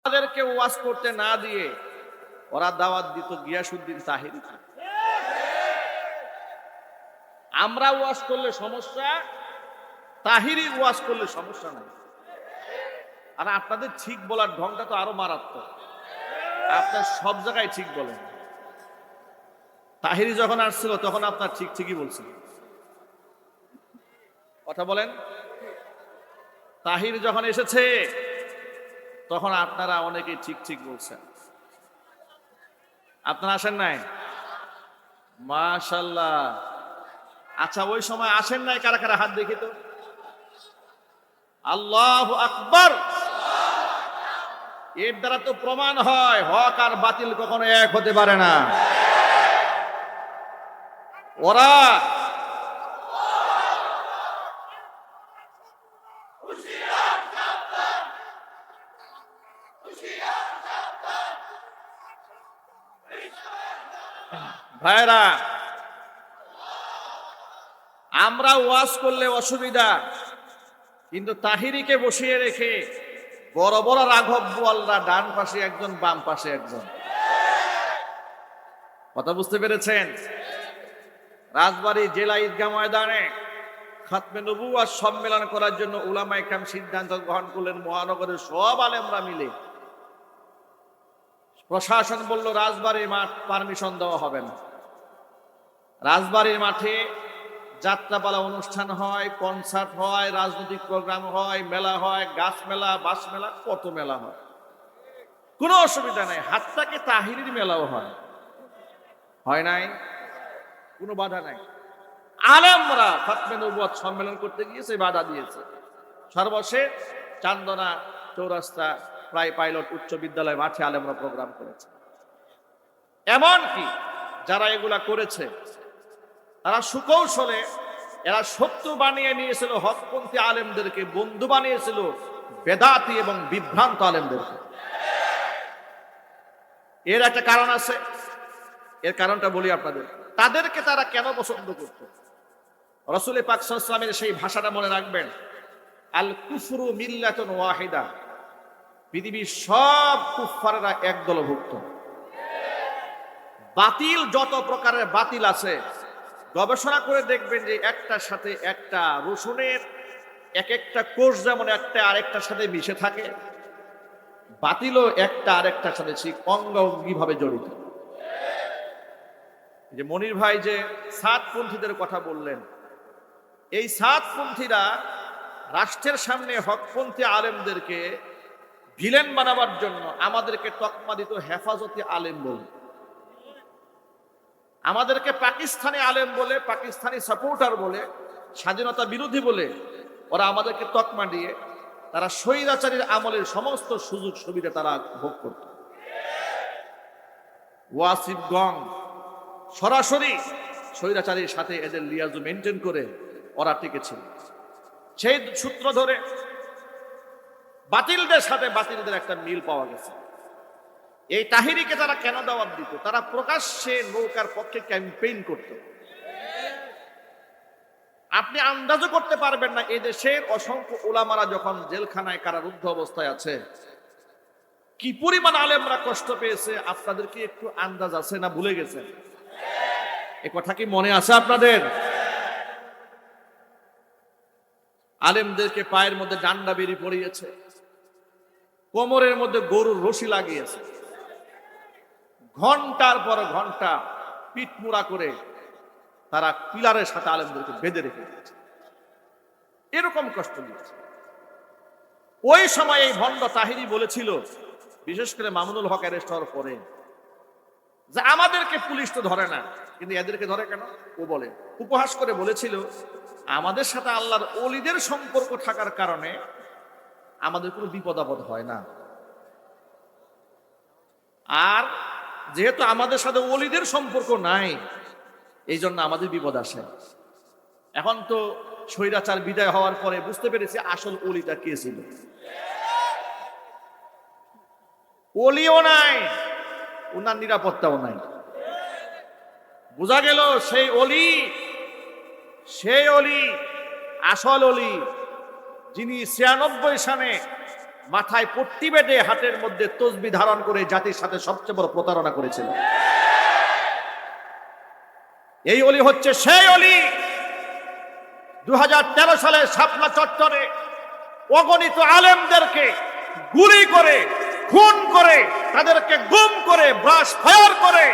তাদেরকে ওয়াজ করতে না দিয়ে ওরা দাওয়াত দিত গিয়াসউদ্দিন তাহিরি। আমরা ওয়াজ করলে সমস্যা, তাহিরি ওয়াজ করলে সমস্যা নাই। আর আপনাদের ঠিক বলার ঢংটা তো আরো মারাত্মক, আপনার সব জায়গায় ঠিক বলেন। তাহিরি যখন আসছিল তখন আপনার ঠিক ঠিকই বলছিল, কথা বলেন। তাহির যখন এসেছে তখন আপনারা অনেকেই ঠিক ঠিক বলছেন। আপনারা আসেন নাই? মাশাআল্লাহ। আচ্ছা, ওই সময় আসেন নাই কারা কারা? হাত দেখি তো। আল্লাহু আকবার। এর দ্বারা তো প্রমাণ হয় হক আর বাতিল কখনো এক হতে পারে না। ওরা ভাইরা, আমরা ওয়াজ করলে অসুবিধা, কিন্তু তাহিরিকে বসিয়ে রেখে বড় বড় রাঘব বোয়ালরা ডান পাশে একজন, বাম পাশে একজন। কথা বুঝতে পেরেছেন? রাজবাড়ী জেলা ঈদগাহ ময়দানে খাতমে নবুওয়াত সম্মেলন করার জন্য উলামায়ে কেরাম সিদ্ধান্ত গ্রহণ করলেন। মহানগরের সব আলেমরা মিলে, প্রশাসন বলল রাজবাড়ীর মাঠ পারমিশন দেওয়া হবে না। রাজবাড়ীর মাঠে যাত্রাপালা অনুষ্ঠান হয়, কনসার্ট হয়, রাজনৈতিক প্রোগ্রাম হয়, মেলা হয়, গাছ মেলা, বাস মেলা, কত মেলা হয়, কোনো অসুবিধা নাই। হাত্তাকে তাহিরির মেলাও হয় নাই, কোনো বাধা নাই। আলেমরা খাতমে নবুওয়াত সম্মেলন করতে গিয়েছে, বাধা দিয়েছে। সর্বশেষ চান্দনা চৌরাস্তা প্রায় পাইলট উচ্চ বিদ্যালয় মাঠে আলেমরা প্রোগ্রাম করেছে। এমনকি যারা এগুলা করেছে তারা সুকৌশলে, এরা শত্রু বানিয়ে নিয়েছিল হকপন্থী আলেমদেরকে, বন্ধু বানিয়েছিল বেদাতি এবং বিভ্রান্ত আলেমদেরকে। এর একটা কারণ আছে, এর কারণটা বলি আপনাদের। তাদেরকে তারা কেন পছন্দ করত? রাসূল পাক সাল্লাল্লাহু আলাইহি ওয়াসাল্লামের সেই ভাষাটা মনে রাখবেন, আল কুফরু মিল্লাতুন ওয়াহিদা। পৃথিবীর সব কুফফাররা এক দলভুক্ত। বাতিল যত প্রকারের বাতিল আছে, গবেষণা করে দেখবেন যে একটার সাথে একটা, রসুনের এক একটা কোষ যেমন একটা আরেকটার সাথে মিশে থাকে, বাতিলও একটা আরেকটার সাথে ঠিক অঙ্গাঙ্গিভাবে জড়িত। যে মনির ভাই যে সাতপন্থীদের কথা বললেন, এই সাতপন্থীরা রাষ্ট্রের সামনে হকপন্থী আলেমদেরকে ভিলেন বানাবার জন্য আমাদেরকে তকমা দিত হেফাজতি আলেম বলে, আমাদেরকে পাকিস্তানি আলেম বলে, পাকিস্তানি সাপোর্টার বলে, স্বাধীনতা বিরোধী বলে ওরা আমাদেরকে তকমা দিয়ে তারা স্বৈরাচারীর আমলের সমস্ত সুযোগ সুবিধা তারা ভোগ করত। ওয়াসিফগঞ্জ সরাসরি স্বৈরাচারীর সাথে এদের লিয়াজু মেনটেন করে ওরা টিকেছিল। সেই সূত্র ধরে বাতিলদের সাথে বাতিলদের একটা মিল পাওয়া গেছে। এই তাহিরিকে তারা কেন দাওয়াত দিত? তারা প্রকাশ্যে নৌকার পক্ষে ক্যাম্পেইন করত। আপনি আন্দাজও করতে পারবেন না এই দেশের অসংখ্য উলামারা যখন জেলখানায় কারারুদ্ধ অবস্থায় আছে, কি পরিমাণ আলেমরা কষ্ট পেয়েছে। আপনাদের কি একটু আন্দাজ আছে না ভুলে গেছেন? এ কথা কি মনে আছে আপনাদের? আলেমদেরকে পায়ের মধ্যে ডান্ডা বেরি পড়িয়েছে, কোমরের মধ্যে গরুর রশি লাগিয়েছে, ঘন্টার পর ঘন্টা পিঠমুড়া করে তারা পিলারের সাথে আলেমদেরকে বেঁধে রেখে দিয়েছে। এরকম কষ্ট দিয়েছে। ওই সময় এই ভণ্ড তাহিরি বলেছিল, বিশেষ করে মামুনুল হক অ্যারেস্ট হওয়ার পরে, যে আমাদেরকে পুলিশ তো ধরে না, কিন্তু এদেরকে ধরে কেন? ও বলে, উপহাস করে বলেছিল, আমাদের সাথে আল্লাহর ওলিদের সম্পর্ক থাকার কারণে আমাদের কোনো বিপদ আপদ হয় না, আর যেহেতু আমাদের সাথে ওলিদের সম্পর্ক নাই, এই জন্য আমাদের বিপদ আসে। এখন তো স্বৈরাচার বিদায় হওয়ার পরে বুঝতে পেরেছি আসল ওলিটা কে ছিল। ওলিও নাই, ওনার নিরাপত্তাও নাই। বোঝা গেল সেই অলি আসল অলি, যিনি 96 সালে মাথায় পট্টি বেঁধে হাতের মধ্যে তসবিহ ধারণ করে জাতির সাথে সবচেয়ে বড় প্রতারণা করেছিল। এই অলি হচ্ছে সেই অলি 2013 সালে শাপলা চত্বরে অগণিত আলেমদেরকে গুলি করে, খুন করে, তাদেরকে গুম করে, ব্রাশ ফায়ার করে,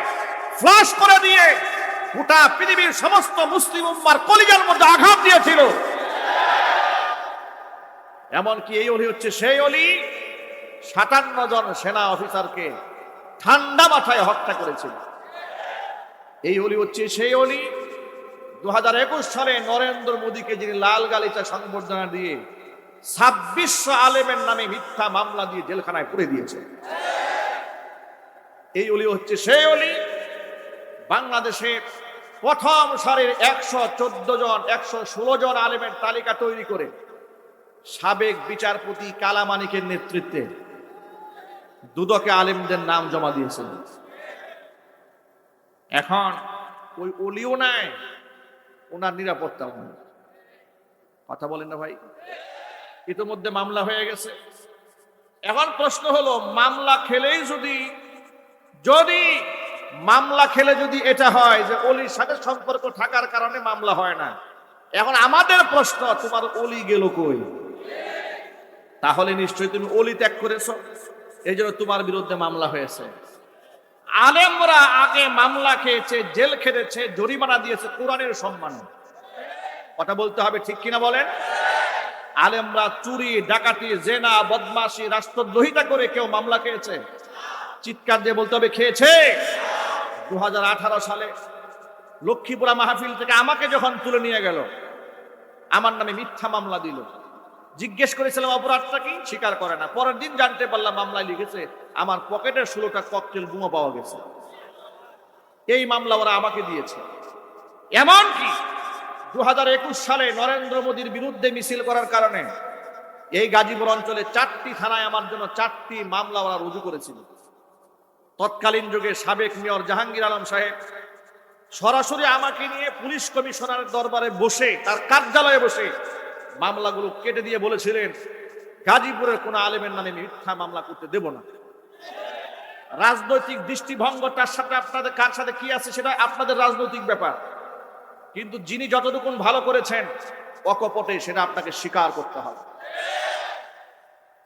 ফ্লাশ করে দিয়ে গোটা পৃথিবীর সমস্ত মুসলিম উম্মার কলিজার মধ্যে আঘাত দিয়েছিল। এমনকি এই অলি হচ্ছে সেই অলি 57 জন সেনা অফিসারকে ঠান্ডা মাথায় হত্যা করেছিল। এই অলি হচ্ছে সেই অলি 2021 সালে নরেন্দ্র মোদীকে যিনি লাল গালিচা সংবর্ধনা দিয়ে 2600 আলেমের নামে মিথ্যা মামলা দিয়ে জেলখানায় পুরে দিয়েছে। এই অলি হচ্ছে সেই অলি বাংলাদেশে প্রথম সারির 114 জন 116 জন আলেমের তালিকা তৈরি করে সাবেক বিচারপতি কালামানিকের নেতৃত্বে দুদকে আলেমদের নাম জমা দিয়েছেন। এখন ওই অলিও নাই, ওনার নিরাপত্তাও নেই। কথা বলেন না ভাই? ইতিমধ্যে মামলা হয়ে গেছে। এখন প্রশ্ন হলো, মামলা খেলেই যদি মামলা খেলে যদি এটা হয় যে অলির সাথে সম্পর্ক থাকার কারণে মামলা হয় না, এখন আমাদের প্রশ্ন, তোমার অলি গেল কই? তাহলে নিশ্চয়ই তুমি অলি ত্যাগ করেছো, এই জন্য তোমার বিরুদ্ধে মামলা হয়েছে। আলেমরা আগে মামলা খেয়েছে, জেল খেটেছে, জরিমানা দিয়েছে কোরআনের সম্মানে। কথা বলতে হবে, ঠিক কিনা বলেন? আলেমরা চুরি, ডাকাতি, জেনা, বদমাশি, রাষ্ট্রদ্রোহিতা করে কেউ মামলা খেয়েছে? চিৎকার দিয়ে বলতে হবে খেয়েছে। 2018 সালে লক্ষ্মীপুরা মাহফিল থেকে আমাকে যখন তুলে নিয়ে গেল, আমার নামে মিথ্যা মামলা দিল। জিজ্ঞেস করেছিলাম অপরাধটা কি, স্বীকার করে না। পরের দিন জানতে পারলাম মামলায় লিখেছে আমার পকেটের 16টা ককটেল বোমা পাওয়া গেছে। এই মামলা ওরা আমাকে দিয়েছে। এমনকি 2021 সালে নরেন্দ্র মোদীর বিরুদ্ধে মিছিল করার কারণে এই গাজীপুর অঞ্চলে 4টি থানায় আমার জন্য 4টি মামলা ওরা রুজু করেছিল। তৎকালীন যুগে সাবেক মেয়র জাহাঙ্গীর আলম সাহেব সরাসরি আমাকে নিয়ে পুলিশ কমিশনারের দরবারে বসে, তার কার্যালয়ে বসে মামলাগুলো কেটে দিয়ে বলেছিলেন গাজীপুরের কোন আলেমের নামে মিথ্যা মামলা করতে দেব না। রাজনৈতিক দৃষ্টিভঙ্গ তার সাথে আপনাদের কার সাথে কি আছে সেটা আপনাদের রাজনৈতিক ব্যাপার, কিন্তু যিনি যতটুকু ভালো করেছেন অকপটে সেটা আপনাকে স্বীকার করতে হবে।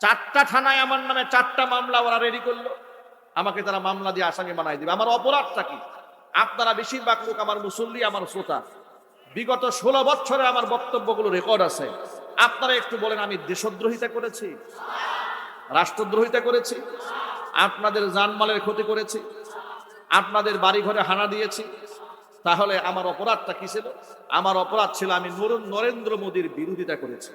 4টা থানায় আমার নামে 4টা মামলা ওরা রেডি করলো, আমাকে তারা মামলা দিয়ে আসামি বানাই দিবে। আমার অপরাধটা কি? আপনারা বেশিরভাগ লোক আমার মুসল্লি, আমার শ্রোতা, বিগত 16 বছরে আমার বক্তব্যগুলো রেকর্ড আছে। আপনারা একটু বলেন, আমি দেশদ্রোহিতা করেছি, রাষ্ট্রদ্রোহিতা করেছি, আপনাদের জানমালের ক্ষতি করেছি, আপনাদের বাড়ি ঘরে হানা দিয়েছি? তাহলে আমার অপরাধটা কি ছিল? আমার অপরাধ ছিল আমি নরেন্দ্র মোদীর বিরোধিতা করেছি।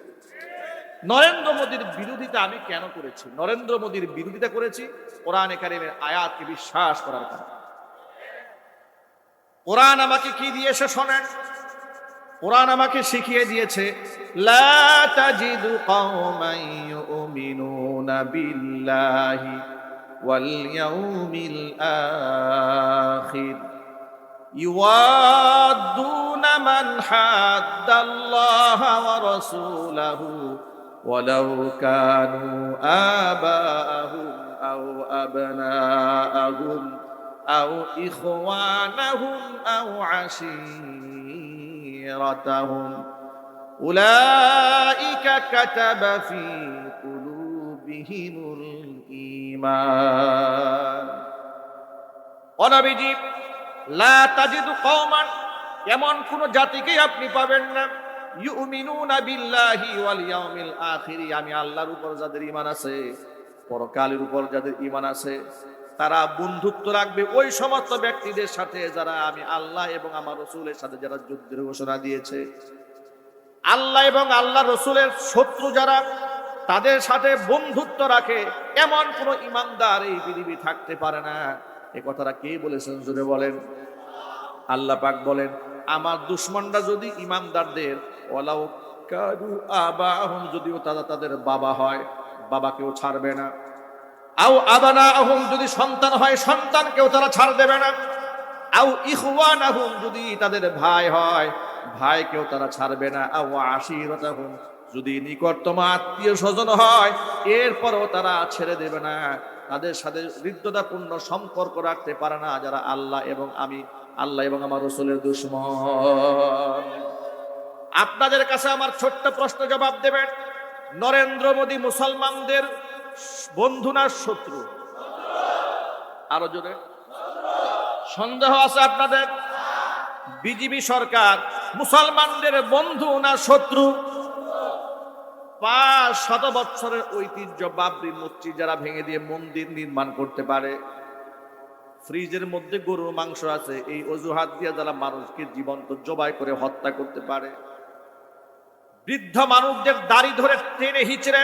নরেন্দ্র মোদীর বিরোধিতা আমি কেন করেছি? নরেন্দ্র মোদীর বিরোধিতা করেছি কোরআনে কারিমের আয়াতকে বিশ্বাস করার কারণে। কোরআন আমাকে কি দিয়েছে শোনেন। কোরআন আমাকে শিখিয়ে দিয়েছে, লা তাজিদু কওমান ইউমিনুনা বিল্লাহি ওয়াল ইয়াউমিল আখির ইউয়াদ্দুনা মান হাদ্দাল্লাহা ওয়া রাসূলাহু ওয়ালাউ কানু আবাআহুম আও আবনাআহুম আও ইখওয়ানাহুম আও আশীরাতাহুম উলাইকা কাতাবা ফি কুলুবিহিমুল ঈমান। ও নবীজি, লা তাজিদু কওমান, এমন কোন জাতিকে আপনি পাবেন না, ইউমিনুনা বিল্লাহি ওয়াল ইয়াউমিল আখির, আমি আল্লাহর উপর যাদের ঈমান আছে, পরকালের উপর যাদের ঈমান আছে, তারা বন্ধুত্ব রাখবে ওই সমস্ত ব্যক্তিদের সাথে যারা আমি আল্লাহ এবং আমার রাসূলের সাথে যারা যুদ্ধের ঘোষণা দিয়েছে। আল্লাহ এবং আল্লাহ রাসূলের শত্রু যারা, তাদের সাথে বন্ধুত্ব রাখে, এমন কোন ঈমানদার এই পৃথিবী থাকতে পারে না। এই কথাটা কে বলেছেন জোরে বলেন? আল্লাহ পাক বলেন, আমার দুশমনরা যদি ঈমানদারদের ওয়ালাউ কানু আবাহুম, যদিও তারা তাদের বাবা হয়, বাবাকেও ছাড়বে না। আও আবানাহুম, যদি সন্তান হয়, সন্তানকেও তারা ছাড় দেবে না। আও ইখওয়ানাহুম, যদি তাদের ভাই হয়, ভাইকেও তারা ছাড়বে না। আও আশীরাতাহুম, যদি নিকটতম আত্মীয় স্বজন হয় এরপরও তারা ছেড়ে দেবে না, তাদের সাথে হৃদ্যতাপূর্ণ সম্পর্ক রাখতে পারে না যারা আল্লাহ এবং আমার রাসূলের দুশমন। আপনাদের কাছে আমার ছোট্ট প্রশ্ন জবাব দেবেন, নরেন্দ্র মোদী মুসলমানদের বন্ধু না শত্রু? আরো জোরে সন্দেহ আছে আপনাদের? বিজেপি সরকার মুসলমানদের বন্ধু না শত্রু? 500 বছরের ঐতিহ্য বাবরি মসজিদ যারা ভেঙে দিয়ে মন্দির নির্মাণ করতে পারে, ফ্রিজের মধ্যে গরুর মাংস আছে, এই অজুহাত দিয়ে যারা মানুষকে জীবন্ত জবাই করে হত্যা করতে পারে, বৃদ্ধ মানুষদের দাড়ি ধরে টেনে হিচড়ে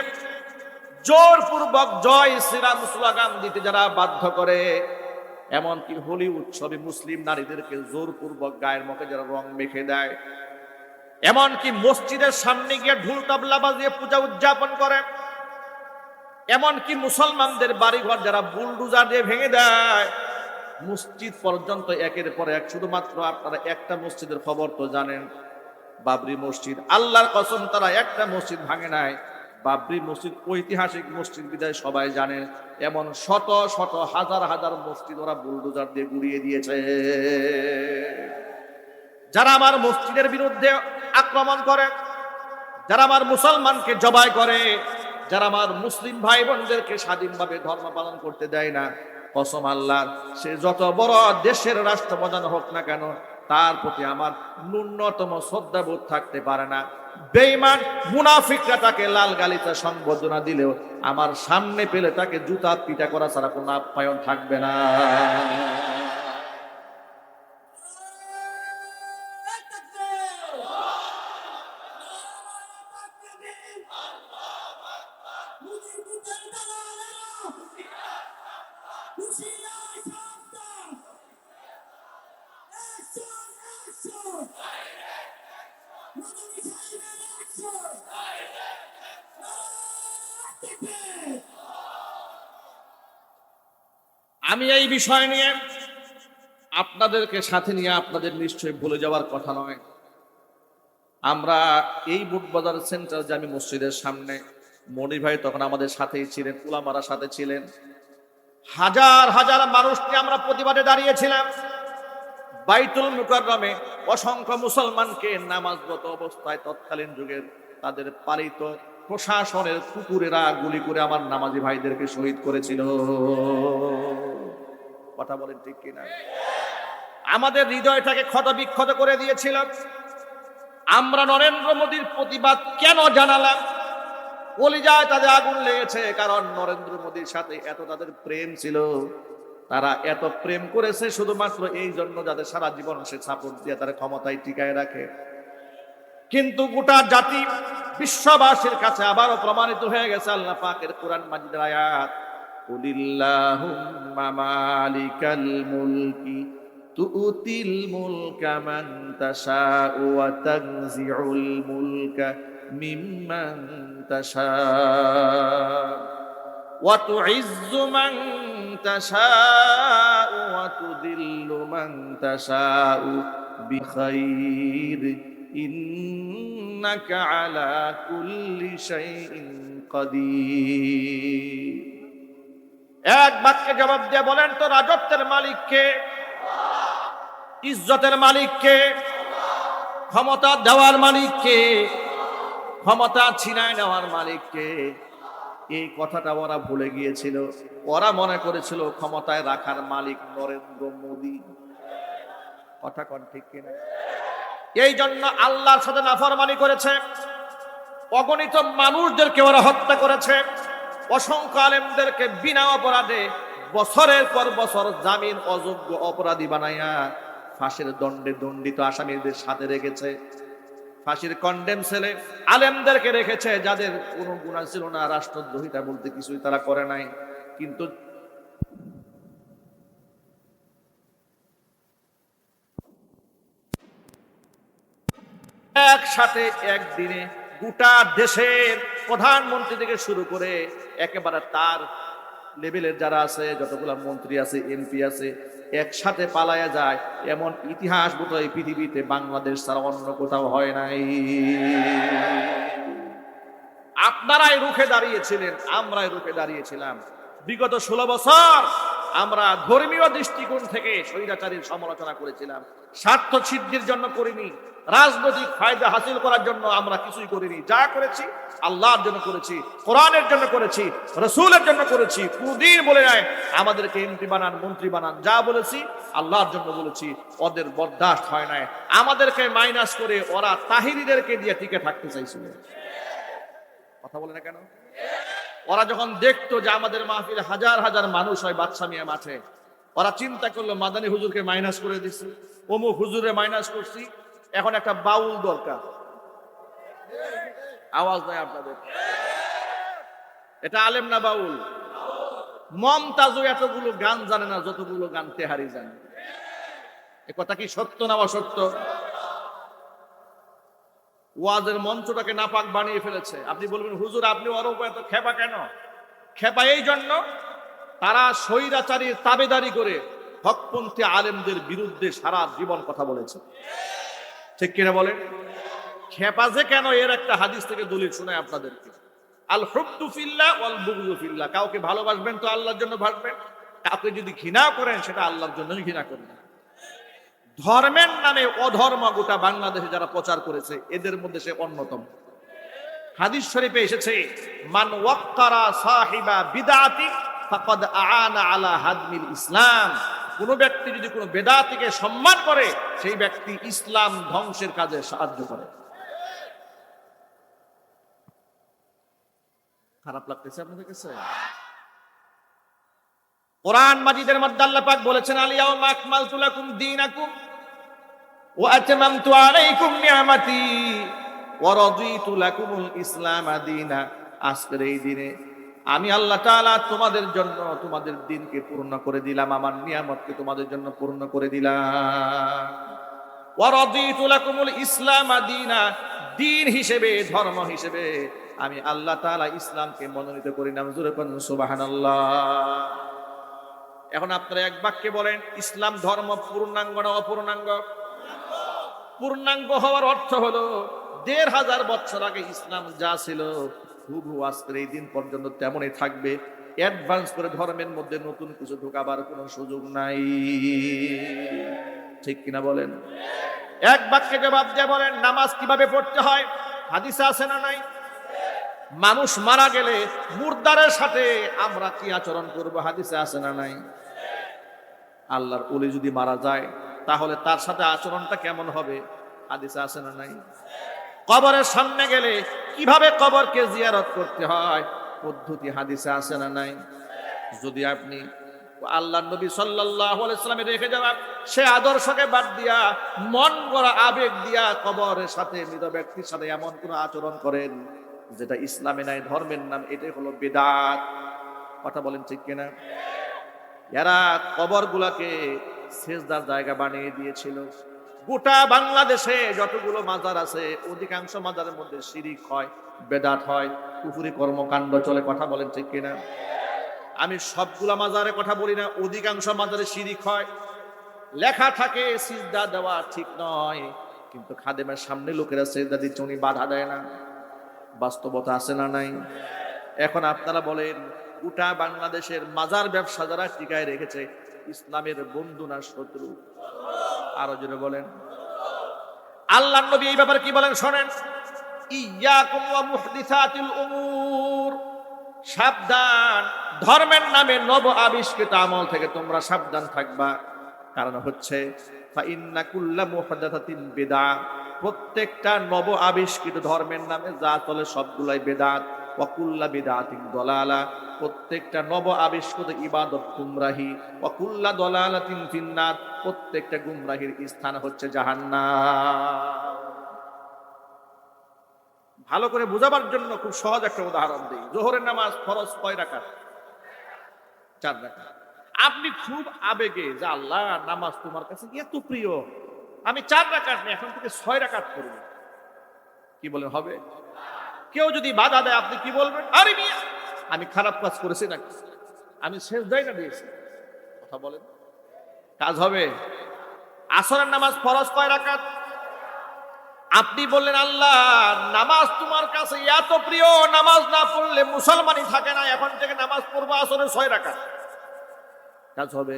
জোরপূর্বক জয় শ্রীরাম স্লোগান দিতে যারা বাধ্য করে, এমনকি হোলি উৎসবে মুসলিম নারীদেরকে জোরপূর্বক গায়ের মুখে যারা রং মেখে দেয়, এমনকি মসজিদের সামনে গিয়ে ঢোল তবলা বাজিয়ে পূজা উদযাপন করে, এমনকি মুসলমানদের বাড়িঘর যারা বুলডোজার দিয়ে ভেঙে দেয়, মসজিদ পর্যন্ত একের পর এক। শুধুমাত্র আপনারা একটা মসজিদের খবর তো জানেন, বাবরি মসজিদ। আল্লাহর কসম তারা একটা মসজিদ ভাঙে নাই। বাবরি মসজিদ ঐতিহাসিক মসজিদ বিদায় সবাই জানেন, এমন শত শত হাজার হাজার মসজিদ ওরা বুলডোজার দিয়ে গুড়িয়ে দিয়েছে। যারা আমার মসজিদের বিরুদ্ধে আক্রমণ করে, যারা আমার মুসলমানকে জবাই করে, যারা আমার মুসলিম ভাই বোনদেরকে স্বাধীনভাবে ধর্ম পালন করতে দেয় না, কসম আল্লাহ, সে যত বড় দেশের রাষ্ট্রপ্রধান হোক না কেন, তার প্রতি আমার ন্যূনতম শ্রদ্ধাবোধ থাকতে পারে না। বেঈমান মুনাফিকরা তাকে লাল গালিচা সম্বোধনা দিলেও আমার সামনে পেলে তাকে জুতা পিটা করা ছাড়া কোনো আপ্যায়ন থাকবে না। আমি এই বিষয় নিয়ে আপনাদেরকে সাথে নিয়ে আপনাদের নিশ্চয়ই ভুলে যাওয়ার কথা নয়। আমরা এই বুটবাজার সেন্ট্রাল জামি মসজিদের সামনে, মনির ভাই তখন আমাদের সাথেই ছিলেন, উলামারা সাথে ছিলেন, হাজার হাজার মানুষ নিয়ে আমরা প্রতিবাদে দাঁড়িয়েছিলাম। বাইতুল মুকাররমে অসংখ্য মুসলমানকে নামাজরত অবস্থায় তৎকালীন যুগের তাদের পালিত প্রশাসনের কুকুরেরা গুলি করে আমার নামাজি ভাইদেরকে শহীদ করেছিল। কথা বলেন ঠিক কিনা? আমাদের হৃদয়টাকে ক্ষত বিক্ষত করে দিয়েছিল। আমরা নরেন্দ্র মোদীর প্রতিবাদ কেন জানালাম? কলিজায় তাদের আগুন লেগেছে, কারণ নরেন্দ্র মোদীর সাথে এত তাদের প্রেম ছিল। তারা এত প্রেম করেছে শুধুমাত্র এই জন্য যাদের সারা জীবন সে সাপোর্ট দিয়ে তারা ক্ষমতায় টিকায় রাখে। কিন্তু গোটা জাতি বিশ্ববাসীর কাছে আবারও প্রমাণিত হয়ে গেছে আল্লাহ পাকের কোরআন মাজিদের আয়াত, কুলিল্লাহুম্মা মালিকাল মুলকি তুতিল মুলকা মান তাশাউ ওয়া তানজিউল মুলকা মিম্মান তাশাউ ওয়া তুইজ্জু মান তাশাউ ওয়া তুদিল্লু মান তাশাউ বিখাইর ইন্নাকা আলা কুল্লি শাইইন কাদির। এক বাক্যে জবাব দিয়ে বলেন তো, রাজত্বের মালিক কে? ইজ্জতের মালিক কে? ক্ষমতা দেওয়ার মালিক কে? ক্ষমতা ছিনায় নেওয়ার মালিক কে? এই কথাটা ওরা ভুলে গিয়েছিল। ওরা মনে করেছিল ক্ষমতায় রাখার মালিক নরেন্দ্র মোদী। কথা কোন ঠিক কিনা? এই জন্য আল্লাহর সাথে নাফরমানি করেছে, অগণিত মানুষদেরকে ওরা হত্যা করেছে, অসংখ্য আলেমদেরকে বিনা অপরাধে বছরের পর বছর জামিন অযোগ্য অপরাধী বানাইয়া ফাঁসির দণ্ডে দণ্ডিত আসামিদের সাথে রেখেছে। ফাঁসির কন্ডেম সেলে আলেমদেরকে রেখেছে যাদের কোনো গুনাহ ছিল না, রাষ্ট্রদ্রোহিতা বলতে কিছুই তারা করে নাই। কিন্তু একসাথে একদিনে গোটা দেশের প্রধানমন্ত্রী থেকে শুরু করে একেবারে তার লেভেলের যারা আছে, যতগুলো মন্ত্রী আছে, এমপি আছে, একসাথে পালায়া যায়, এমন ইতিহাস বোধহয় পৃথিবীতে বাংলাদেশ ছাড়া অন্য কোথাও হয় নাই। আপনারাই রুখে দাঁড়িয়েছিলেন, আমরাই রুখে দাঁড়িয়েছিলাম। বিগত 16 বছর আমরা ধর্মীয় দৃষ্টিকোণ থেকে স্বৈরাচারীর সমালোচনা করেছিলাম, স্বার্থ সিদ্ধির জন্য করিনি, রাজনৈতিক ফায়দা হাসিল করার জন্য আমরা কিছুই করিনি। যা করেছি আল্লাহর জন্য করেছি, কোরআনের জন্য করেছি, রাসূলের জন্য করেছি। কোনদিন বলে নাই আমাদেরকে এমপি বানান, মন্ত্রী বানান। যা বলেছি আল্লাহর জন্য বলেছি। ওদের বরদাস্ত হয় নাই, আমাদেরকে মাইনাস করে ওরা তাহিরিদেরকে দিয়ে টিকে থাকতে চাইছিল। কথা বলে না কেন? ওরা যখন দেখতো যে আমাদের মাহফিলে হাজার হাজার মানুষ হয় বাদশা মিয়া মাঠে, ওরা চিন্তা করলো মাদানী হুজুরকে মাইনাস করে দিছি, অমুক হুজুরে মাইনাস করছি, এখন একটা বাউল দরকার। আওয়াজ নাই আপনাদের? এটা আলেম না বাউল? মমতাজও এতগুলো গান জানে না যতগুলো গান তেহারি জানে। এ কথা কি সত্য না অসত্য? ওয়াজের মঞ্চটাকে নাপাক বানিয়ে ফেলেছে। আপনি বলবেন হুজুর আপনি ওর উপর এত খেপা কেন? খেপা এই জন্য, তারা স্বৈরাচারীর তাবেদারি করে হকপন্থী আলেমদের বিরুদ্ধে সারা জীবন কথা বলেছে। ঠিক কিনা বলেন? খেপা যে কেন, এর একটা হাদিস থেকে দলিল শোনায় আপনাদেরকে। আল হুব্বু ফিল্লাহ ওয়াল বুগযু ফিল্লাহ। কাউকে ভালোবাসবেন তো আল্লাহর জন্য ভাসবেন, কাউকে যদি ঘৃণা করেন সেটা আল্লাহর জন্যই ঘৃণা করবেন। ধর্মের নামে অধর্ম গোটা বাংলাদেশে যারা প্রচার করেছে এদের মধ্যে সে অন্যতম। হাদিস শরীফে এসেছে, মান ওয়াক্কারা সাহিবা বিদআতি ফাকাদ আআনা আলা হাদমিল ইসলাম। কোন ব্যক্তি যদি কোনো বেদাতিকে সম্মান করে সেই ব্যক্তি ইসলাম ধ্বংসের কাজে সাহায্য করে। খারাপ লাগতেছে আপনাদের কাছে? কোরআন মাজিদের মধ্যে আল্লাহ পাক বলেছেন, আল ইয়াউমা আকমালতু লাকুম দীনাকুম ওয়া আতমামতু আলাইকুম নি'মাতি ওয়া রাদিতু লাকুমুল ইসলাম দীনা। আজকের এই দিনে আমি আল্লাহ তাআলা তোমাদের জন্য তোমাদের দিনকে পূর্ণ করে দিলাম, আমার নিয়ামতকে তোমাদের জন্য পূর্ণ করে দিলাম। ওয়া রাদিতু লাকুমুল ইসলাম দীনা, দিন হিসেবে, ধর্ম হিসেবে আমি আল্লাহ তাআলা ইসলামকে মনোনীত করে নিলাম। জোরে বলুন সুবহানাল্লাহ। এখন আপনারা এক বাক্যে বলেন, ইসলাম ধর্ম পূর্ণাঙ্গ না অপূর্ণাঙ্গ? পূর্ণাঙ্গ হওয়ার অর্থ হলো ১৫০০ বছর আগে ইসলাম যা ছিল হুবহু আজকের এই দিন পর্যন্ত তেমনই থাকবে। অ্যাডভান্স করে ধর্মের মধ্যে নতুন কিছু ঢোকাবার কোনো সুযোগ নাই। ঠিক কিনা বলেন? এক বাক্যে জবাব দিয়ে বলেন, নামাজ কিভাবে পড়তে হয় হাদিসে আছে না নাই? মানুষ মারা গেলে মুর্দারের সাথে আমরা কি আচরণ করব হাদিসে আছে না নাই? আল্লাহর ওলি যদি মারা যায় তাহলে তার সাথে আচরণটা কেমন হবে হাদিসে আছে না নাই? কবরের সামনে গেলে কিভাবে কবরকে জিয়ারত করতে হয় পদ্ধতি হাদিসে আছে না নাই? যদি আপনি আল্লাহর নবী সাল্লাল্লাহু আলাইহি সাল্লামে রেখে যাওয়া সে আদর্শকে বাদ দিয়া মন গড়া আবেগ দিয়া কবরের সাথে মৃত ব্যক্তির সাথে এমন কোন আচরণ করেন যেটা ইসলামে নাই, ধর্মের নাম, এটাই হলো বিদআত। কথা বলেন ঠিক কিনা? এরা কবরগুলাকে সেজদার জায়গা বানিয়ে দিয়েছিল। গোটা বাংলাদেশে যতগুলো মাজার আছে অধিকাংশ মাজারের মধ্যে শিরিক হয়, বেদাত হয়, কুফরি কর্মকাণ্ড চলে। কথা বলেন ঠিক কিনা? আমি সবগুলা মাজারের কথা বলি না, অধিকাংশ মাজারে শিরিক হয়। লেখা থাকে সিজদা দেওয়া ঠিক নয়, কিন্তু খাদেমের সামনে লোকেরা সিজদা দিচ্ছে, উনি বাধা দেয় না। বাস্তবতা আছে না নাই? এখন আপনারা বলেন, গোটা বাংলাদেশের মাজার ব্যবসা যারা টিকায় রেখেছে ইসলামের বন্ধু না শত্রু? আরো জোরে বলেন। আল্লাহর নবী এই ব্যাপারে কি বলেন শোনেন, ইয়াকুম ওয়া মুহদিসাতিল উমুর, সাবধান, ধর্মের নামে নব আবিষ্কৃত আমল থেকে তোমরা সাবধান থাকবা। কারণ হচ্ছে ফা ইন্না কুল্লা মুহদাসাতিন বিদআহ, প্রত্যেকটা নব আবিষ্কৃত ধর্মের নামে যা চলে সবগুলাই বেদাত। ওয়া কুল্লা বিদআতিন দালালা, প্রত্যেকটা নব আবিষ্কৃত ইবাদত গুমরাহি। ওয়া কুল্লা দালালাতিন ফিন্নার, প্রত্যেকটা গুমরাহির স্থান হচ্ছে জাহান্নাম। ভালো করে বোঝাবার জন্য খুব সহজ একটা উদাহরণ দিই। যোহরের নামাজ ফরজ কয় রাকাত? 4 রাকাত। আপনি খুব আবেগে যে আল্লাহ নামাজ তোমার কাছে এত প্রিয়, আমি 4 রাকাত নেই, এখন থেকে 6 রাকাত করব, কি বলেন হবে? কেউ যদি বাধা দেয় আপনি কি বলবেন? আরে মিয়া আমি খারাপ কাজ করেছি নাকি? আমি সেজদাই না দিয়েছি। কথা বলেন, কাজ হবে? আসরের নামাজ ফরজ কয় রাকাত? আপনি বললেন আল্লাহ নামাজ তোমার কাছে এত প্রিয়, নামাজ না পড়লে মুসলমানই থাকে না, এখন থেকে নামাজ পড়বো আসরে 6 রাকাত। কাজ হবে?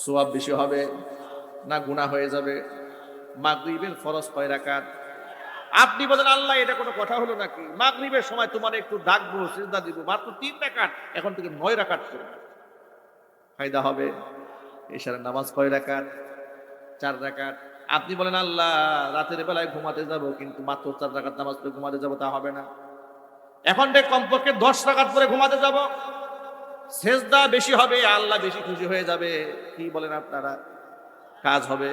সওয়াব বেশি হবে না গুনাহ হয়ে যাবে? মাগরিবের ফরজ 6 রাকাত। আপনি বলেন আল্লাহ এটা কোনো কথা হলো নাকি? মাগরিবের সময় তোমার একটু ডাকবো, সিজদা দিব, মাত্র 3 রাকাত, এখন থেকে 9 রাকাত করো। ফায়দা হবে? এশারের নামাজ কয় রাকাত? 4 রাকাত। আপনি বলেন আল্লাহ রাতের বেলায় ঘুমাতে যাব, কিন্তু মাত্র 4 রাকাত নামাজ পড়ে ঘুমাতে যাব, তা হবে না, এখন থেকে কমপক্ষে 10 রাকাত পরে ঘুমাতে যাব, সেজদা বেশি হবে, আল্লাহ বেশি খুশি হয়ে যাবে। কি বলেন আপনারা? কাজ হবে?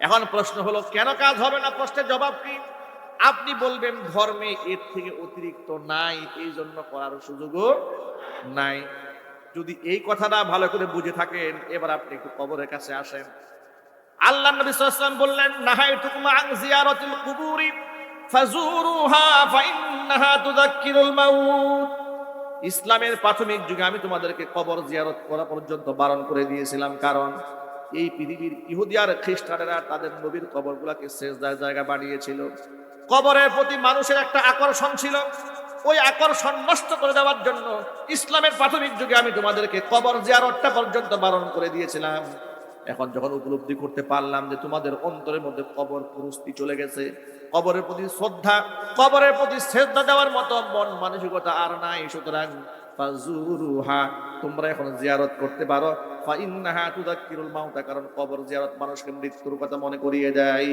এখন প্রশ্ন হলো কেন কাজ হবে না? প্রশ্নের জবাব কি? আপনি বলবেন ধর্মে এর থেকে অতিরিক্ত নাই, এই জন্য করার সুযোগও নাই। যদি এই কথাটা ভালো করে বুঝে থাকেন, এবার আপনি একটু কবরের কাছে আসেন। আল্লাহ নবী সাল্লাল্লাহু আলাইহি ওয়াসাল্লাম বললেন নাহাইতুকুম আন জিয়ারাতিল কুবুরি ফাজুরুহা ফাইন্নাহা তুযাক্কিরুল মাউত। ইসলামের প্রাথমিক যুগে আমি তোমাদেরকে কবর জিয়ারত করা পর্যন্ত বারণ করে দিয়েছিলাম, কারণ এই পৃথিবীর ইহুদি আর খ্রিস্টানেরা তাদের নবীর কবরগুলোকে সেজদার জায়গা বানিয়েছিল। কবরের প্রতি মানুষের একটা আকর্ষণ ছিল, ওই আকর্ষণ নষ্ট করে দেওয়ার জন্য ইসলামের প্রাথমিক যুগে আমি তোমাদেরকে কবর জিয়ারতটা পর্যন্ত বারণ করে দিয়েছিলাম। এখন যখন উপলব্ধি করতে পারলাম যে তোমাদের অন্তরের মধ্যে কবর পুরস্তি চলে গেছে, কবরের প্রতি শ্রদ্ধা, কবরের প্রতি শ্রদ্ধা দেওয়ার মতো মন মানসিকতা আর নাই, সুতরাং ফাজুরুহা তোমরা এখন জিয়ারত করতে পারো, ফাইন্নাহা তুযাক্কিরুল মাউতা, কারণ কবর জিয়ারত মানুষকে মৃত্যুর কথা মনে করিয়ে দেয়।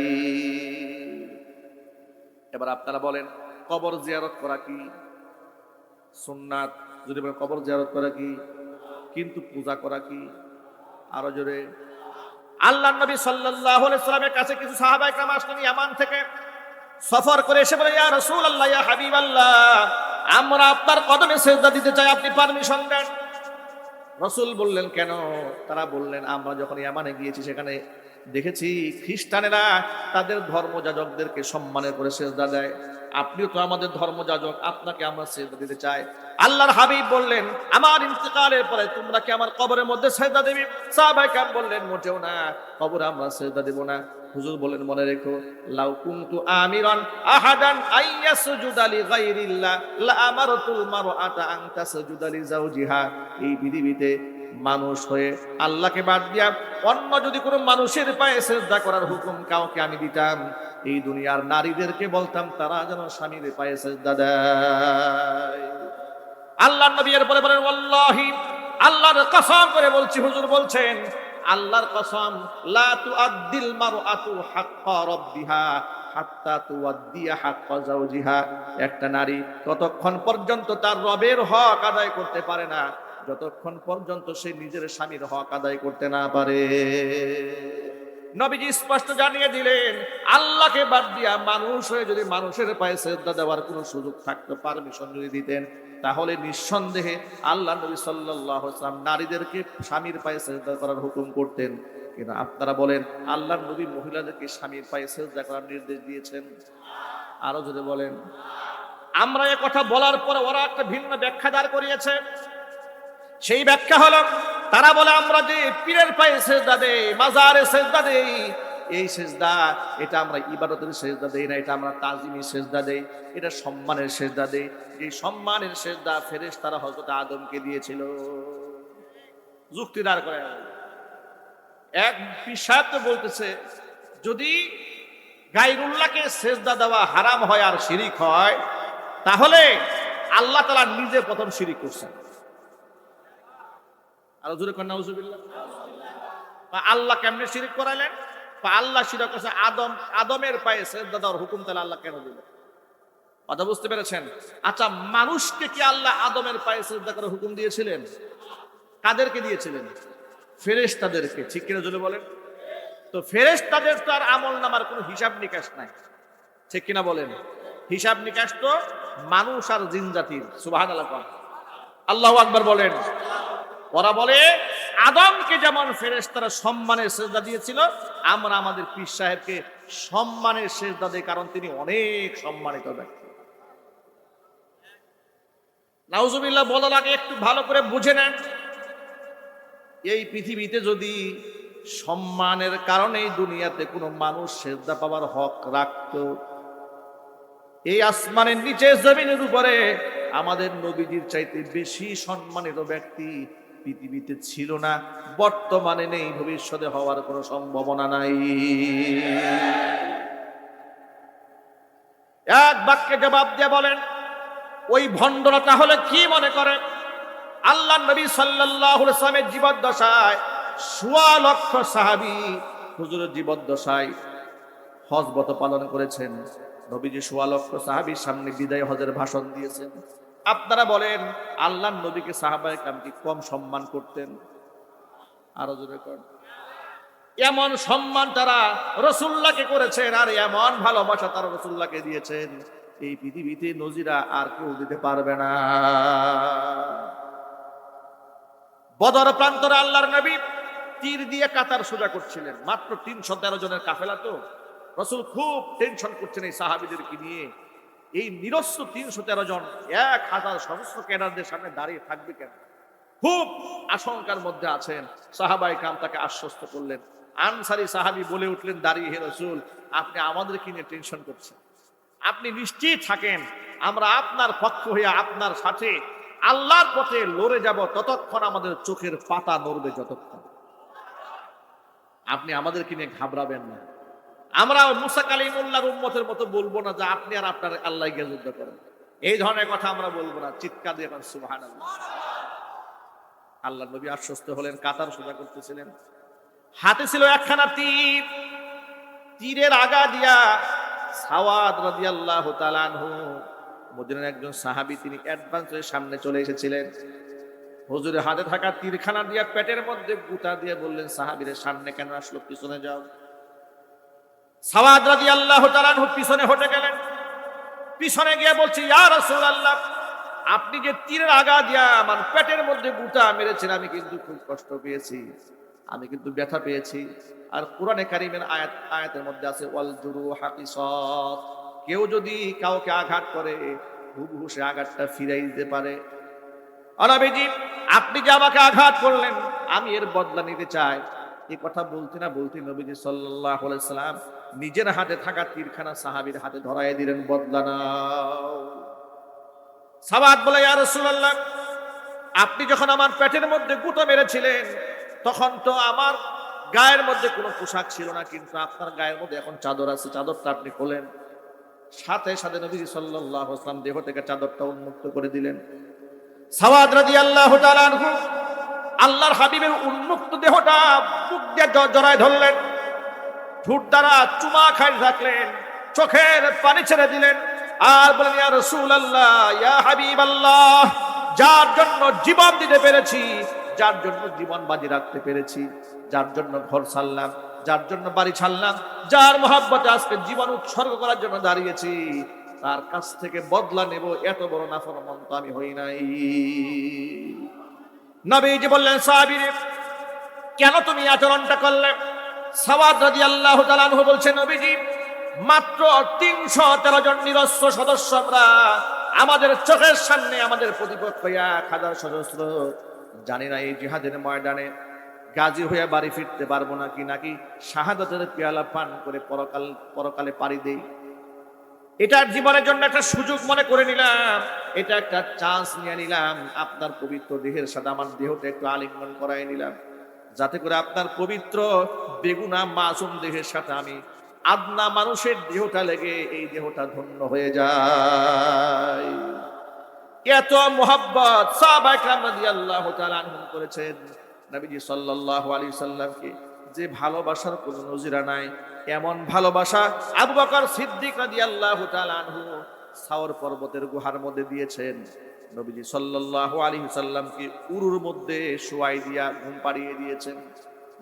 এবার আপনারা বলেন কবর জিয়ারত করা কি সুন্নাত? যদি বলেন কবর জিয়ারত করা কি, কিন্তু পূজা করা কি? আরো জোরে। আল্লাহর নবী সাল্লাল্লাহু আলাইহি সাল্লামের কাছে কিছু সাহাবায়ে কেরাম আসলেন ইয়ামান থেকে সফর করে, এসে বলে ইয়া রাসূলুল্লাহ, ইয়া হাবিবাল্লাহ, আমরা আপনার কদমে সিজদা দিতে চাই, আপনি পারমিশন দেন। রাসূল বললেন কেন? তারা বললেন আমরা যখন ইয়ামানে গিয়েছি সেখানে দেখেছি খ্রিস্টানেরা তাদের ধর্মযাজকদেরকে সম্মানের করে সিজদা দেয়, আপনিও তো আমাদের ধর্মযাজক, আপনাকে আমরা সিজদা দিতে চাই। আল্লাহর হাবিব বললেন আমার ইন্তেকালের পরে তোমরা কি আমার কবরের মধ্যে সিজদা দেবে? সাহাবায়ে কেরাম বললেন মোটেও না, কবরে আমরা সিজদা দেব না। হুজুর বলেন মনে রেখো, লাউ কুনতু আমিরান আহাদান আইয়াসজুদা লিগাইরিল্লাহ লা আমারতুল মারআতা আন তাসজুদা লিজাওজিহা। এই পৃথিবীতে মানুষ হয়ে আল্লাহকে বাদ দিয়া অন্য যদি কোনো মানুষের পায়ে সিজদা করার হুকুম কাউকে আমি দিতাম, এই দুনিয়ার নারীদেরকে বলতাম তারা যেন স্বামীর পায়ে সিজদা দেয়। আল্লাহর নবী এর পরে বলেন ওয়াল্লাহি, আল্লাহর কসম করে বলছি, হুজুর বলছেন আল্লাহর কসম, লা তুআদ্দিল মারআতু হাক্কা রাব্বিহা হাত্তা তুআদ্দিয়া হাক্কা যাওজিহা। একটা নারী ততক্ষণ পর্যন্ত তার রবের হক আদায় করতে পারে না যতক্ষণ পর্যন্ত সে নিজের স্বামীর হক আদায় করতে না পারে। নবীজি স্পষ্ট জানিয়ে দিলেন আল্লাহকে বাদ দিয়া মানুষ হয়ে যদি মানুষের পায়ে সিজদা দেওয়ার কোনো সুযোগ থাকতো, পারমিশন যদি দিতেন, তাহলে নিঃসন্দেহে আল্লাহ নবী সাল্লাল্লাহু আলাইহি ওয়াসাল্লাম নারীদেরকে স্বামীর পায়ে সিজদা করার হুকুম করতেন। কিন্তু আপনারা বলেন আল্লাহর নবী মহিলাদেরকে স্বামীর পায়ে সিজদা করার নির্দেশ দিয়েছেন? আরো যদি বলেন। আমরা এ কথা বলার পরে ওরা একটা ভিন্ন ব্যাখ্যা দাঁড় করিয়েছে। সেই ব্যাখ্যা হলো তারা বলে আমরা যে পীরের পায়ে সিজদা দেই, মাজারে সিজদা দেই, এই সিজদা এটা আমরা ইবাদতের সিজদা দেই না, এটা আমরা তাজিমি সিজদা দেই, এটা সম্মানের সিজদা দেই। এই সম্মানের সিজদা ফেরেশতারা হযরত আদমকে দিয়েছিল। যুক্তি দাঁড় করে এক পিসাব তো বলতেছে যদি গায়রুল্লাহকে সিজদা দেওয়া হারাম হয় আর শিরিক হয়, তাহলে আল্লাহ তাআলা নিজে প্রথম শিরিক করছেন। আর জোরে কন্যা নাউজুবিল্লাহ। আল্লাহ কেমনে শিরিক করাইলেন? আল্লাহ শিরিক করেছে আদমের পায়ে সিজদা দেওয়ার হুকুম তাহলে আল্লাহ কেন দিলেন? কথা বুঝতে পেরেছেন? আচ্ছা, মানুষকে কি আল্লাহ আদমের পায়ে সিজদা করার হুকুম দিয়েছিলেন? কাদেরকে দিয়েছিলেন? ফেরেশতাদেরকে। ঠিক কিনা জোরে বলেন? তো ফেরেশতাদের তো আর আমল নামার কোনো হিসাব নিকাশ নাই, ঠিক কিনা বলেন? হিসাব নিকাশ তো মানুষ আর জিন জাতির। সুবহানাল্লাহ, আল্লাহু আকবার বলেন। ওরা বলে আদমকে যেমন ফেরেশতারা সম্মানের সিজদা দিয়েছিল, আমরা আমাদের পীর সাহেবকে সম্মানের সিজদা দেই, কারণ তিনি অনেক সম্মানিত ব্যক্তি। নাউজুবিল্লাহ বলার আগে একটু ভালো করে বুঝে নেন, এই পৃথিবীতে যদি সম্মানের কারণেই দুনিয়াতে কোনো মানুষ সেজদা পাওয়ার হক রাখত। এই আসমানের নিচে জমিনের উপরে আমাদের নবীজির চাইতে বেশি সম্মানিত ব্যক্তি পৃথিবীতে ছিল না, বর্তমানে নেই, ভবিষ্যতে হওয়ার কোনো সম্ভাবনা নাই। এক বাক্যে জবাব দিয়ে বলেন, ওই ভণ্ডরা তাহলে কি মনে করে আল্লাহ নবী সাল্লাল্লাহু আলাইহি ওয়াসাল্লামের জীবদ্দশায় ১৬ লক্ষ সাহাবী হুজুরের জীবদ্দশায় হজ ব্রত পালন করেছেন, নবীজি ১৬ লক্ষ সাহাবীর সামনে বিদায় হজের ভাষণ দিয়েছেন। আপনারা বলেন আল্লাহর নবীকে সাহাবায়ে কেরাম কি কম সম্মান করতেন? আরো জোরে করেন। এমন সম্মান তারা রাসূলুল্লাহকে করেছেন, আর এমন ভালোবাসা তারা রাসূলুল্লাহকে দিয়েছেন, এই পৃথিবীতে নজিরা আর কেউ দিতে পারবে না। বদর প্রান্তরে আল্লাহর নবী তীর দিয়ে কাতার সোজা করছিলেন, মাত্র ৩১৩ জনের কাফেলা, তো রাসূল খুব টেনশন করছেন এই সাহাবীদেরকে নিয়ে। এই নিরস্ত্র ৩১৩ জন ১,০০০ সশস্ত্র ক্যাডারদের সামনে দাঁড়িয়ে থাকবে কেন? খুব আশঙ্কার মধ্যে আছেন। সাহাবায়ে কেরাম তাকে আশ্বস্ত করলেন। আনসারী সাহাবী বলে উঠলেন, দাঁড়িয়ে, হে রাসূল, আপনি আমাদেরকে নিয়ে টেনশন করছেন, আপনি নিশ্চিত থাকেন আমরা আপনার পক্ষ হয়ে আপনার সাথে আল্লাহর পথে লড়ে যাব, ততক্ষণ আমাদের চোখের পাতা নড়বে যতক্ষণ। আপনি আমাদেরকে নিয়ে ঘাবড়াবেন না। আমরা মুসা কালিমুল্লাহর উম্মতের মতো বলবো না যে আপনি আর আপনার আল্লাহ গিয়ে যুদ্ধ করেন, এই ধরনের কথা আমরা বলবো না। চিৎকার দিয়ে এখন সুবহানাল্লাহ। আল্লাহ নবী আশ্বস্ত হলেন, কাতার সোজা করতেছিলেন, হাতে ছিল একখানা তীর, তীরের আগা দিয়া সাওয়াদ রাদিয়াল্লাহু তাআলা আনহু মদিনার একজন সাহাবী, তিনি অ্যাডভান্স হয়ে সামনে চলে এসেছিলেন। হুজুরের হাতে থাকা তীরখানা দিয়া পেটের মধ্যে গুতা দিয়ে বললেন, সাহাবীরে সামনে কেন আসলো, পিছনে যাও। সাওয়াদ রাদিয়াল্লাহু তাআলা আনহু পিছনে হটে গেলেন। পিছনে গিয়ে বলছে, ইয়া রাসূলুল্লাহ, আপনি যে তীরের আগা দিয়া আমার পেটের মধ্যে গুতা মেরেছেন, আমি কিন্তু খুব কষ্ট পেয়েছি, আমি কিন্তু ব্যথা পেয়েছি। আর কোরআনে কারীমের আয়াতের মধ্যে আছে, ওয়াল জুরুহা কিসাস, কেউ যদি কাউকে আঘাত করে হুবহু সে আঘাতটা ফিরাই দিতে পারে। নবীজি, আপনি যে আমাকে আঘাত করলেন, আমি এর বদলা নিতে চাই। এই কথা বলতে না বলতে নবীজি সাল্লাল্লাহু আলাইহি সাল্লাম নিজের হাতে থাকা তীরখানা সাহাবীর হাতে ধরায় দিলেন, বদলা নাও। সাওয়াদ বলে, ইয়া রাসূলুল্লাহ, আপনি যখন আমার পেটের মধ্যে গুঁতো মেরেছিলেন তখন তো আমার গায়ের মধ্যে কোনো পোশাক ছিল না, কিন্তু আপনার গায়ের মধ্যে এখন চাদর আছে, চাদরটা আপনি খোলেন। সাথে সাথে নবী সাল্লাল্লাহু আলাইহি ওয়াসাল্লাম দেহ থেকে চাদরটা উন্মুক্ত করে দিলেন। সাওয়াদ রাদিয়াল্লাহু তাআলা আনহু আল্লাহর হাবিবের উন্মুক্ত দেহটা বুক দিয়ে জড়ায় ধরলেন, ঠোঁট দ্বারা চুমা খাই রাখলেন, চোখের পানি ছেড়ে দিলেন, আর বলেন, ইয়া রাসূলুল্লাহ, ইয়া হাবিবাল্লাহ, যার জন্য জীবন দিতে পেরেছি, যার জন্য জীবন বাজি রাখতে পেরেছি, যার জন্য ঘর ছাড়লাম, যার জন্য বাড়ি ছাড়লাম, যার মহব্বতে আজকে জীবন উৎসর্গ করার জন্য দাঁড়িয়েছি, তার কাছ থেকে বদলা নেব, এত বড় নাফরমান তো আমি হই নাই। নবীজি বললেন, সাহাবীরে, কেন তুমি আচরণটা করলে? সাওয়াদ রাদিয়াল্লাহু তাআলা আনহু বলছেন, নবীজি, মাত্র ৩১৩ জন নিরস্ত্র সদস্য আমরা, আমাদের চোখের সামনে আমাদের প্রতিপক্ষ ১,০০০ সশস্ত্র, জানি না এই জিহাদের ময়দানে গাজী হয়ে বাড়ি ফিরতে পারবো নাকি শাহাদাতের পেয়ালা পান করে পরকালে পাড়ি দেই। এটার জীবনের জন্য একটা সুযোগ মনে করে নিলাম, এটা একটা চান্স নিয়ে নিলাম, আপনার পবিত্র দেহের সাথে আমার দেহটা একটু আলিঙ্গন করাই নিলাম, যাতে করে আপনার পবিত্র বেগুনা মাসুম দেহের সাথে আমি আদনা মানুষের দেহটা লেগে এই দেহটা ধন্য হয়ে যায়। এত মুহাব্বত সাহাবায়ে কেরাম রাদিয়াল্লাহু তাআলা আনহুম করেছেন নবীজি সাল্লাল্লাহু আলাইহি সাল্লামকে, যে ভালোবাসার কোনো নজিরা নাই। এমন ভালোবাসা আবু বকর সিদ্দিক রাদিয়াল্লাহু তাআলা আনহু সাওর পর্বতের গুহার মধ্যে দিয়েছেন। নবীজি সাল্লাল্লাহু আলাইহি সাল্লামকে উরুর মধ্যে শোয়াই দিয়া ঘুম পাড়িয়ে দিয়েছেন।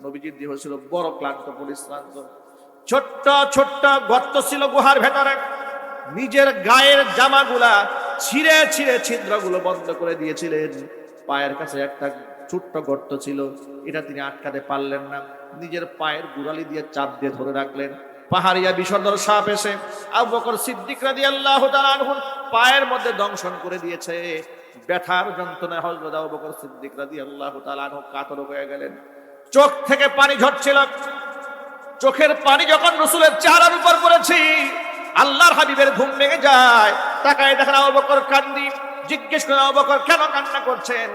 নবীজির দেহ ছিল বড় ক্লান্ত, পরিশ্রান্ত, ছোট্ট ছোট্ট গর্ত ছিল গুহার ভেতরে, নিজের গায়ের জামাগুলা ছিঁড়ে ছিঁড়ে ছিদ্রগুলো বন্ধ করে দিয়েছিলেন। পায়ের কাছে একটা ছোট্ট গর্ত ছিল, এটা তিনি আটকাতে পারলেন না, নিজের পায়ের গোড়ালি দিয়ে চাপ দিয়ে ধরে রাখলেন। পাহাড়িয়া বিষধর সাপ এসে আবু বকর সিদ্দিক রাদিয়াল্লাহু তাআলা আনহুর পায়ের মধ্যে দংশন করে দিয়েছে। ব্যথার যন্ত্রণায় হযরত আবু বকর সিদ্দিক রাদিয়াল্লাহু তাআলা আনহু কাতর হয়ে গেলেন। চোখ থেকে পানি ঝরছিল। চোখের পানি যখন রাসূলের চেহারার উপর পড়েছে, আল্লাহর হাবিবের ঘুম ভেঙে যায়। তাকায় দেখেন আবু বকর কান্দি। জিজ্ঞেস করে, আবু বকর কেন কান্না করছেন?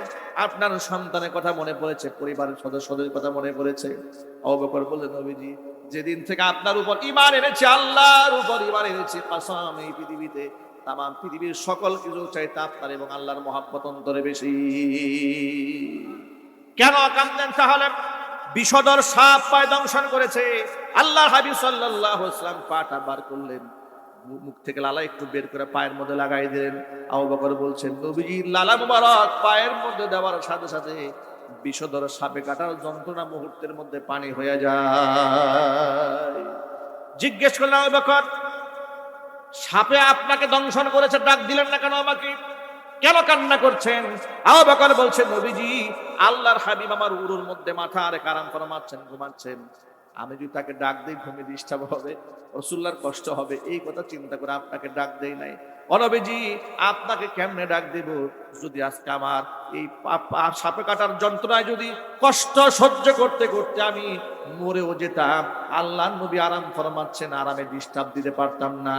আপনার সন্তানের কথা মনে পড়েছে, পরিবারের সদস্যদের কথা মনে পড়েছে। আবু বকর বললেন, নবীজি, যেদিন থেকে আপনার উপর ঈমান এনেছি, আল্লাহর উপর ঈমান এনেছি, কসম এই পৃথিবীতে তাম পৃথিবীর সকল কিছু চাইতে আপনার এবং আল্লাহর মহব্বত অন্তরে বেশি। কেন কাঁদলেন তাহলে? বিষধর সাপ পায় দংশন করেছে। আল্লাহর হাবিব সাল্লাল্লাহু আলাইহি ওয়াসাল্লাম পাটা বার করলেন, মুখ থেকে লালা একটু বের করে পায়ের মধ্যে লাগাই দিলেন। আবু বকর বলছেন, নবীজি লালা মুবারক পায়ের মধ্যে দেওয়ার সাথে সাথে বিষধর সাপে কাটার যন্ত্রণা মুহূর্তের মধ্যে পানি হয়ে যায়। জিজ্ঞেস করলেন, আবু বকর, সাপে আপনাকে দংশন করেছে, ডাক দিলেন না কেন আমাকে? কেন কান্না করছেন? আবু বকর বলছেন, নবীজি আল্লাহর হাবিব আমার উরুর মধ্যে মাথা রেখে আরাম ফরমাচ্ছেন, ঘুমাচ্ছেন। আমি যদি তাকে ডাক দিই ঘুমে ডিস্টার্ব হবে, রাসূলুল্লাহর কষ্ট হবে, এই কথা চিন্তা করে আপনাকে ডাক দেই নাই। ও নবীজি, আপনাকে কেমনে ডাক দেব যদি আজকে আমার এই সাপে কাটার যন্ত্রণায় যদি কষ্ট সহ্য করতে করতে আমি মরেও যেতাম, আল্লাহর নবী আরাম ফরমাচ্ছেন, আরামে ডিস্টার্ব দিতে পারতাম না।